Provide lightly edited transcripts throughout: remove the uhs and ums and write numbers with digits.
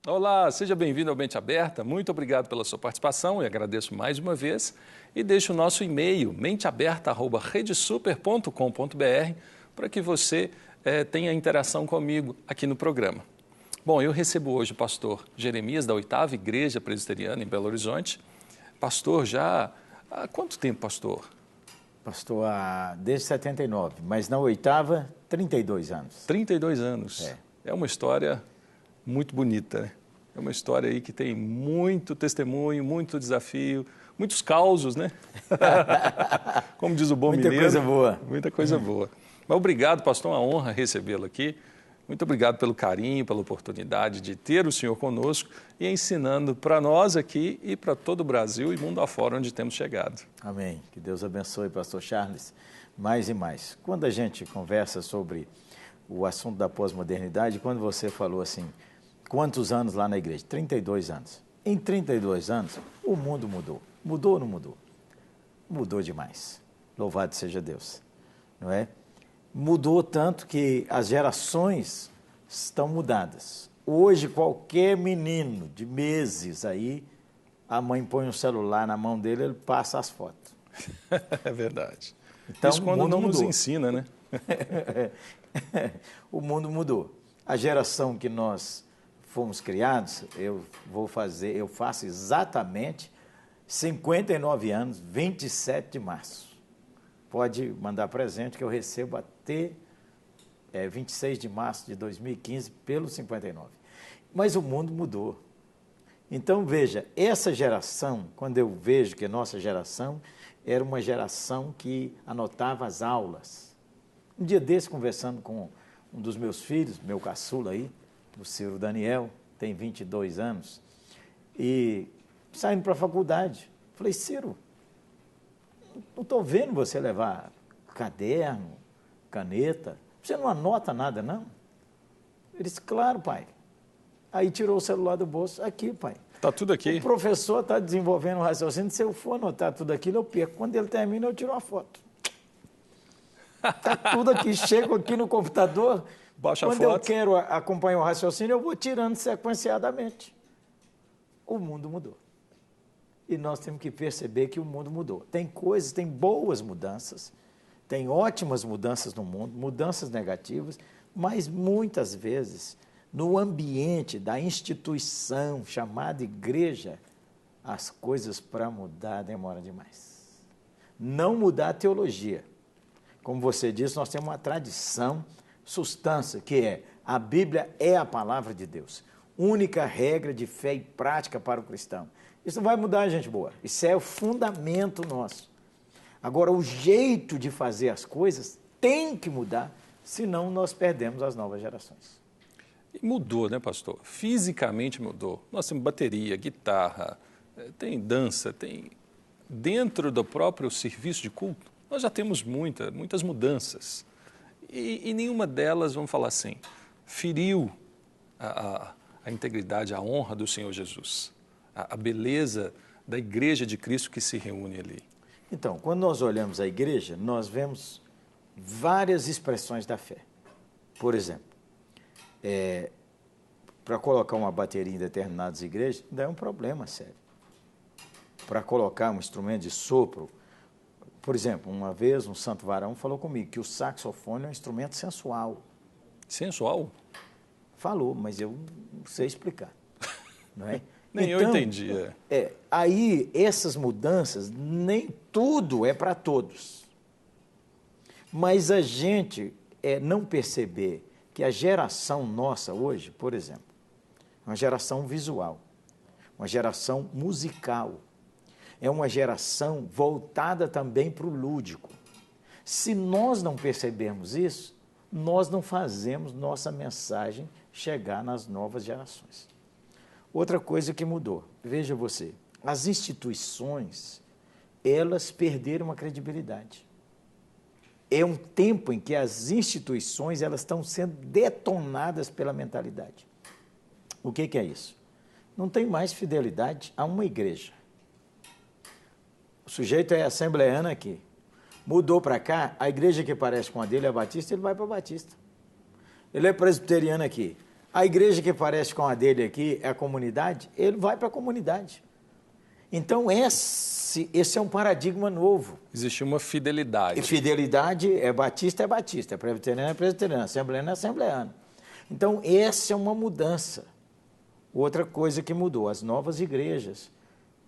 Olá, seja bem-vindo ao Mente Aberta. Muito obrigado pela sua participação e agradeço mais uma vez. E deixe o nosso e-mail, menteaberta@redesuper.com.br, para que você tenha interação comigo aqui no programa. Bom, eu recebo hoje o pastor Jeremias, da 8ª Igreja Presbiteriana em Belo Horizonte. Pastor, já há quanto tempo, pastor? Pastor, desde 79, mas na 8ª, 32 anos. 32 anos. É uma história muito bonita, né? É uma história aí que tem muito testemunho, muito desafio, muitos causos, né? Como diz o bom mineiro. Muita coisa boa. Muita coisa boa. Mas obrigado, pastor, é uma honra recebê-lo aqui. Muito obrigado pelo carinho, pela oportunidade de ter o senhor conosco e ensinando para nós aqui e para todo o Brasil e mundo afora onde temos chegado. Amém. Que Deus abençoe, pastor Charles, mais e mais. Quando a gente conversa sobre o assunto da pós-modernidade, quando você falou assim, quantos anos lá na igreja? 32 anos. Em 32 anos, o mundo mudou. Mudou ou não mudou? Mudou demais. Louvado seja Deus. Não é? Mudou tanto que as gerações estão mudadas. Hoje, qualquer menino de meses aí, a mãe põe um celular na mão dele, ele passa as fotos. É verdade. Então, isso quando não nos ensina, né? O mundo mudou. A geração que nós fomos criados, eu faço exatamente 59 anos, 27 de março. Pode mandar presente que eu recebo até 26 de março de 2015 pelo 59. Mas o mundo mudou. Então, veja, essa geração, quando eu vejo que nossa geração era uma geração que anotava as aulas. Um dia desse, conversando com um dos meus filhos, meu caçula aí, o Ciro Daniel, tem 22 anos, e saindo para a faculdade, falei, Ciro, não estou vendo você levar caderno, caneta, você não anota nada, não? Ele disse, claro, pai. Aí tirou o celular do bolso, aqui, pai. Está tudo aqui. O professor está desenvolvendo um raciocínio, se eu for anotar tudo aquilo, eu perco. Quando ele termina, eu tiro uma foto. Está tudo aqui, chego aqui no computador, baixa a foto. Quando eu quero acompanhar o raciocínio, eu vou tirando sequenciadamente. O mundo mudou. E nós temos que perceber que o mundo mudou. Tem coisas, tem boas mudanças, tem ótimas mudanças no mundo, mudanças negativas, mas muitas vezes, no ambiente da instituição chamada igreja, as coisas para mudar demoram demais. Não mudar a teologia. Como você disse, nós temos uma tradição, substância, que é a Bíblia é a palavra de Deus. Única regra de fé e prática para o cristão. Isso não vai mudar, gente boa. Isso é o fundamento nosso. Agora, o jeito de fazer as coisas tem que mudar, senão nós perdemos as novas gerações. E mudou, né, pastor? Fisicamente mudou. Nós temos bateria, guitarra, tem dança, tem... Dentro do próprio serviço de culto, nós já temos muitas mudanças. E nenhuma delas, vamos falar assim, feriu a integridade, a honra do Senhor Jesus. A beleza da igreja de Cristo que se reúne ali. Então, quando nós olhamos a igreja, nós vemos várias expressões da fé. Por exemplo, para colocar uma bateria em determinadas igrejas, não é um problema sério. Para colocar um instrumento de sopro, por exemplo, uma vez um santo varão falou comigo que o saxofone é um instrumento sensual. Sensual? Falou, mas eu não sei explicar. Não é? Nem então, eu entendi. Aí, essas mudanças, nem tudo é para todos. Mas a gente não perceber que a geração nossa hoje, por exemplo, é uma geração visual, uma geração musical, é uma geração voltada também para o lúdico. Se nós não percebermos isso, nós não fazemos nossa mensagem chegar nas novas gerações. Outra coisa que mudou, veja você, as instituições, elas perderam a credibilidade. É um tempo em que as instituições elas estão sendo detonadas pela mentalidade. O que é isso? Não tem mais fidelidade a uma igreja. O sujeito é assembleano aqui. Mudou para cá, a igreja que parece com a dele é batista, ele vai para Batista. Ele é presbiteriano aqui. A igreja que parece com a dele aqui é a comunidade, ele vai para a comunidade. Então, esse é um paradigma novo. Existe uma fidelidade. E fidelidade é batista, é presbiteriano, assembleano é assembleano. Então, essa é uma mudança. Outra coisa que mudou, as novas igrejas,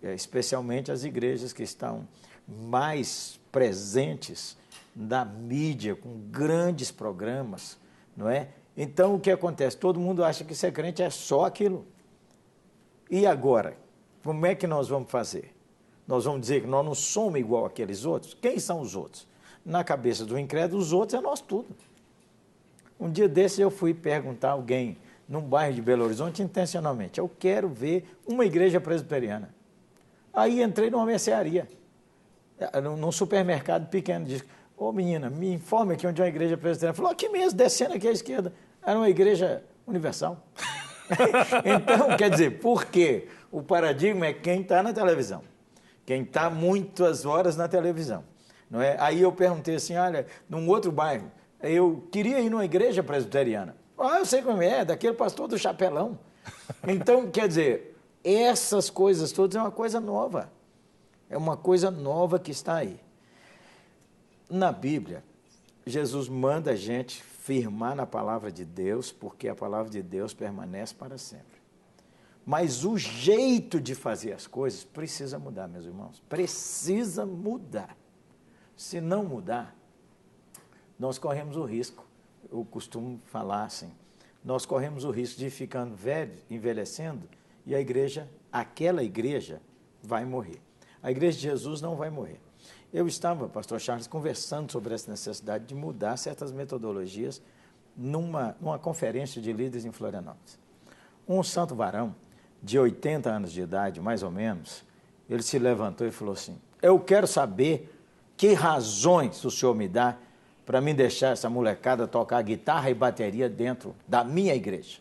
especialmente as igrejas que estão mais presentes na mídia, com grandes programas, não é? Então, o que acontece? Todo mundo acha que ser crente é só aquilo. E agora? Como é que nós vamos fazer? Nós vamos dizer que nós não somos igual àqueles outros? Quem são os outros? Na cabeça do incrédulo, os outros é nós tudo. Um dia desses eu fui perguntar a alguém num bairro de Belo Horizonte, intencionalmente, eu quero ver uma igreja presbiteriana. Aí entrei numa mercearia, num supermercado pequeno, disse, ô menina, me informe aqui onde é uma igreja presbiteriana. Falou, aqui mesmo, descendo aqui à esquerda. Era uma igreja universal. Então, quer dizer, por quê? O paradigma é quem está na televisão, quem está muitas horas na televisão. Não é? Aí eu perguntei assim, olha, num outro bairro, eu queria ir numa igreja presbiteriana. Ah, eu sei como é, daquele pastor do chapelão. Então, quer dizer, essas coisas todas é uma coisa nova. É uma coisa nova que está aí. Na Bíblia, Jesus manda a gente firmar na palavra de Deus, porque a palavra de Deus permanece para sempre. Mas o jeito de fazer as coisas precisa mudar, meus irmãos. Precisa mudar. Se não mudar, nós corremos o risco, eu costumo falar assim, nós corremos o risco de ir ficando velho, envelhecendo, e a igreja, aquela igreja, vai morrer. A igreja de Jesus não vai morrer. Eu estava, pastor Charles, conversando sobre essa necessidade de mudar certas metodologias numa conferência de líderes em Florianópolis. Um santo varão, de 80 anos de idade, mais ou menos, ele se levantou e falou assim, eu quero saber que razões o senhor me dá para me deixar essa molecada tocar guitarra e bateria dentro da minha igreja.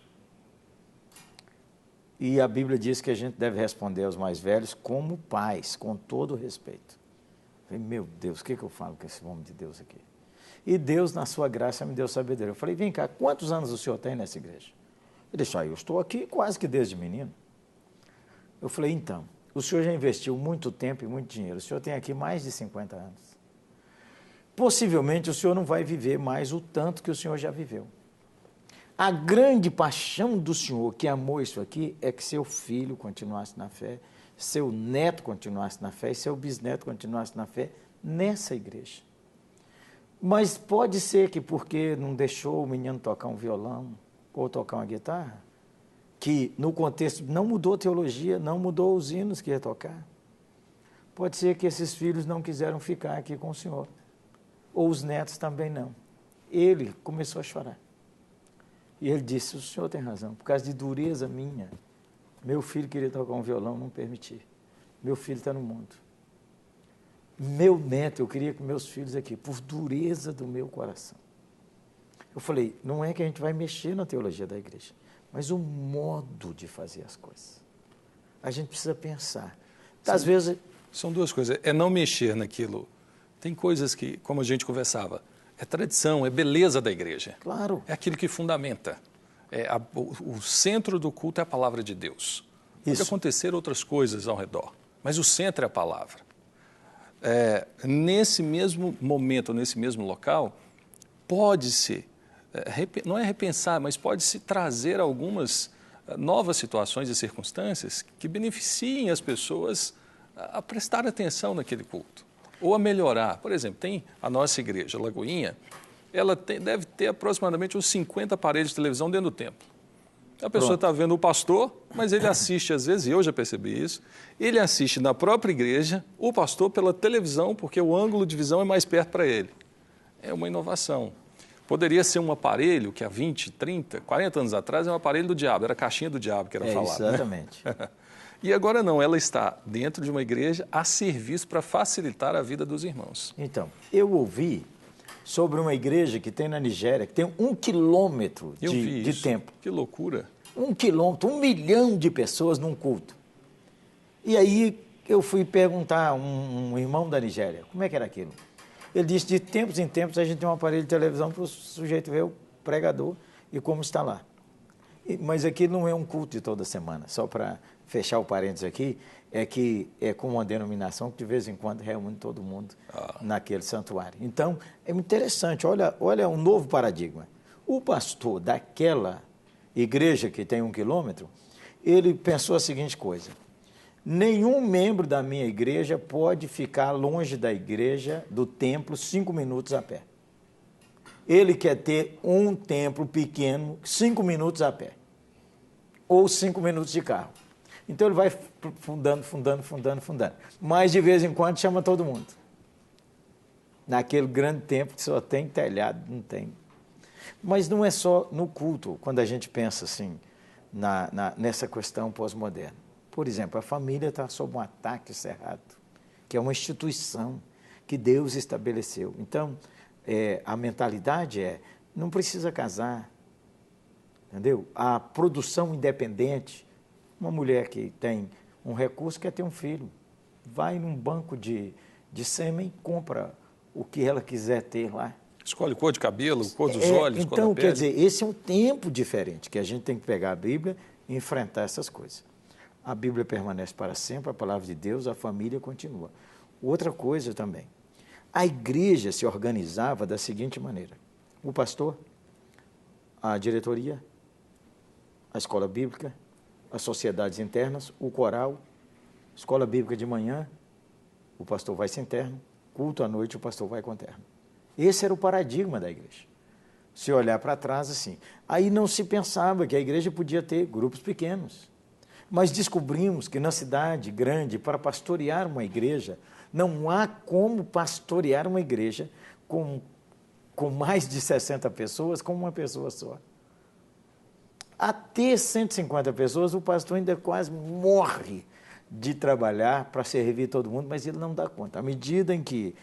E a Bíblia diz que a gente deve responder aos mais velhos como pais, com todo o respeito. Eu falei, meu Deus, o que eu falo com esse homem de Deus aqui? E Deus, na sua graça, me deu sabedoria. Eu falei, vem cá, quantos anos o senhor tem nessa igreja? Ele disse, eu estou aqui quase que desde menino. Eu falei, então, o senhor já investiu muito tempo e muito dinheiro, o senhor tem aqui mais de 50 anos. Possivelmente o senhor não vai viver mais o tanto que o senhor já viveu. A grande paixão do senhor que amou isso aqui é que seu filho continuasse na fé, seu neto continuasse na fé e seu bisneto continuasse na fé nessa igreja. Mas pode ser que porque não deixou o menino tocar um violão ou tocar uma guitarra, que no contexto não mudou a teologia, não mudou os hinos que ia tocar. Pode ser que esses filhos não quiseram ficar aqui com o senhor, ou os netos também não. Ele começou a chorar. E ele disse, o senhor tem razão, por causa de dureza minha, meu filho queria tocar um violão, não permiti. Meu filho está no mundo. Meu neto, eu queria que meus filhos aqui, por dureza do meu coração. Eu falei, não é que a gente vai mexer na teologia da igreja, mas o modo de fazer as coisas. A gente precisa pensar. Às vezes... São duas coisas, é não mexer naquilo. Tem coisas que, como a gente conversava, é tradição, é beleza da igreja. Claro. É aquilo que fundamenta. O centro do culto é a palavra de Deus. Pode acontecer outras coisas ao redor, mas o centro é a palavra. Nesse mesmo momento, nesse mesmo local, pode-se, não é repensar, mas pode-se trazer algumas novas situações e circunstâncias que beneficiem as pessoas a prestar atenção naquele culto, ou a melhorar. Por exemplo, tem a nossa igreja, Lagoinha, ela deve ter aproximadamente uns 50 aparelhos de televisão dentro do templo. A pessoa está vendo o pastor, mas ele assiste às vezes, e eu já percebi isso, ele assiste na própria igreja o pastor pela televisão, porque o ângulo de visão é mais perto para ele. É uma inovação. Poderia ser um aparelho que há 20, 30, 40 anos atrás era um aparelho do diabo, era a caixinha do diabo que era falado. Exatamente. Né? E agora não, ela está dentro de uma igreja a serviço para facilitar a vida dos irmãos. Então, eu ouvi sobre uma igreja que tem na Nigéria, que tem 1 quilômetro de tempo. Que loucura. 1 quilômetro, 1 milhão de pessoas num culto. E aí eu fui perguntar a um irmão da Nigéria, como é que era aquilo? Ele disse, de tempos em tempos a gente tem um aparelho de televisão para o sujeito ver o pregador e como está lá. Mas aqui não é um culto de toda semana, só para fechar o parênteses aqui, é que é com uma denominação que de vez em quando reúne todo mundo naquele santuário. Então, é interessante, olha um novo paradigma. O pastor daquela igreja que tem 1 quilômetro, ele pensou a seguinte coisa: nenhum membro da minha igreja pode ficar longe da igreja, do templo, 5 minutos a pé. Ele quer ter um templo pequeno, 5 minutos a pé, ou 5 minutos de carro. Então ele vai fundando. Mas de vez em quando chama todo mundo. Naquele grande templo que só tem telhado, não tem. Mas não é só no culto, quando a gente pensa assim, nessa questão pós-moderna. Por exemplo, a família está sob um ataque cerrado, que é uma instituição que Deus estabeleceu. Então, a mentalidade não precisa casar, entendeu? A produção independente, uma mulher que tem um recurso quer ter um filho, vai num banco de sêmen, compra o que ela quiser ter lá. Escolhe cor de cabelo, cor dos olhos, cor da então, pele. quer dizer, esse é um tempo diferente, que a gente tem que pegar a Bíblia e enfrentar essas coisas. A Bíblia permanece para sempre, a palavra de Deus, a família continua. Outra coisa também, a igreja se organizava da seguinte maneira: o pastor, a diretoria, a escola bíblica, as sociedades internas, o coral, escola bíblica de manhã, o pastor vai sem terno, culto à noite, o pastor vai com terno. Esse era o paradigma da igreja. Se olhar para trás assim, aí não se pensava que a igreja podia ter grupos pequenos. Mas descobrimos que na cidade grande, para pastorear uma igreja, não há como pastorear uma igreja com mais de 60 pessoas, com uma pessoa só. Até 150 pessoas, o pastor ainda quase morre de trabalhar para servir todo mundo, mas ele não dá conta. À medida em que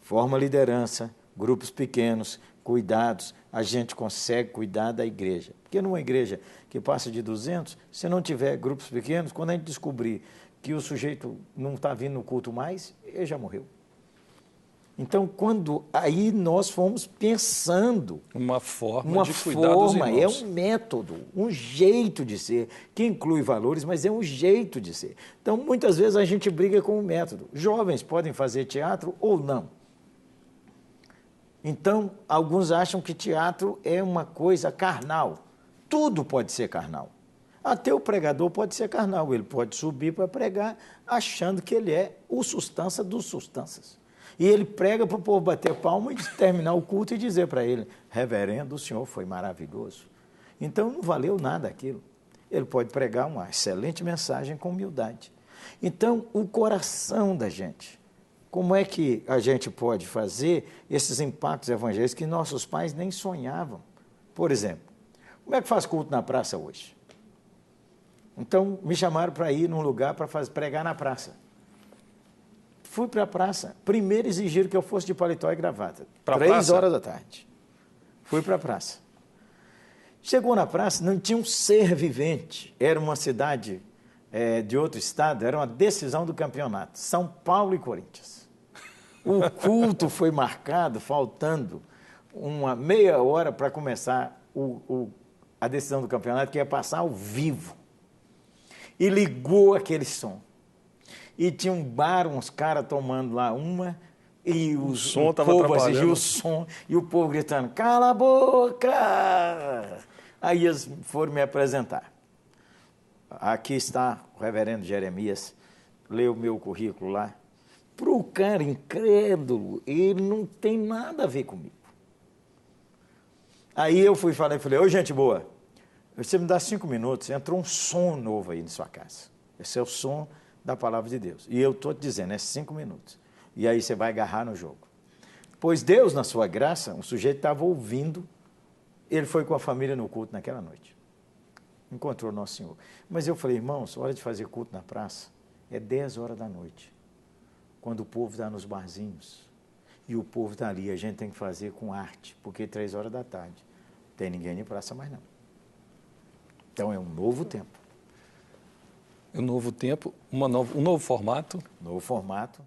forma liderança, grupos pequenos, cuidados, a gente consegue cuidar da igreja. Porque numa igreja que passa de 200, se não tiver grupos pequenos, quando a gente descobrir que o sujeito não está vindo no culto mais, ele já morreu. Então, aí nós fomos pensando uma forma de cuidar dos irmãos. É um método, um jeito de ser, que inclui valores, mas é um jeito de ser. Então, muitas vezes a gente briga com o método. Jovens podem fazer teatro ou não. Então, alguns acham que teatro é uma coisa carnal. Tudo pode ser carnal. Até o pregador pode ser carnal. Ele pode subir para pregar achando que ele é o substância dos substâncias. E ele prega para o povo bater palma e terminar o culto e dizer para ele: reverendo, o senhor foi maravilhoso. Então, não valeu nada aquilo. Ele pode pregar uma excelente mensagem com humildade. Então, o coração da gente, como é que a gente pode fazer esses impactos evangélicos que nossos pais nem sonhavam? Por exemplo, como é que faz culto na praça hoje? Então, me chamaram para ir num lugar para pregar na praça. Fui para a praça. Primeiro exigiram que eu fosse de paletó e gravata. 3 horas da tarde. Fui para a praça. Chegou na praça, não tinha um ser vivente. Era uma cidade de outro estado, era uma decisão do campeonato. São Paulo e Corinthians. O culto foi marcado, faltando uma meia hora para começar a decisão do campeonato, que ia passar ao vivo. E ligou aquele som. E tinha um bar, uns caras tomando lá uma, e o povo exigiu o som, e o povo gritando: cala a boca! Aí eles foram me apresentar. Aqui está o reverendo Jeremias, leu o meu currículo lá. Para o cara incrédulo, ele não tem nada a ver comigo. Aí eu fui falar e falei: ô, gente boa, você me dá 5 minutos, entrou um som novo aí na sua casa. Esse é o som da palavra de Deus. E eu estou te dizendo, 5 minutos. E aí você vai agarrar no jogo. Pois Deus, na sua graça, um sujeito estava ouvindo, ele foi com a família no culto naquela noite. Encontrou o Nosso Senhor. Mas eu falei: irmãos, hora de fazer culto na praça é 10 horas da noite, quando o povo está nos barzinhos. E o povo está ali, a gente tem que fazer com arte, porque 3 horas da tarde não tem ninguém em praça mais não. Então é um novo tempo. Um novo tempo, um novo formato. Novo formato.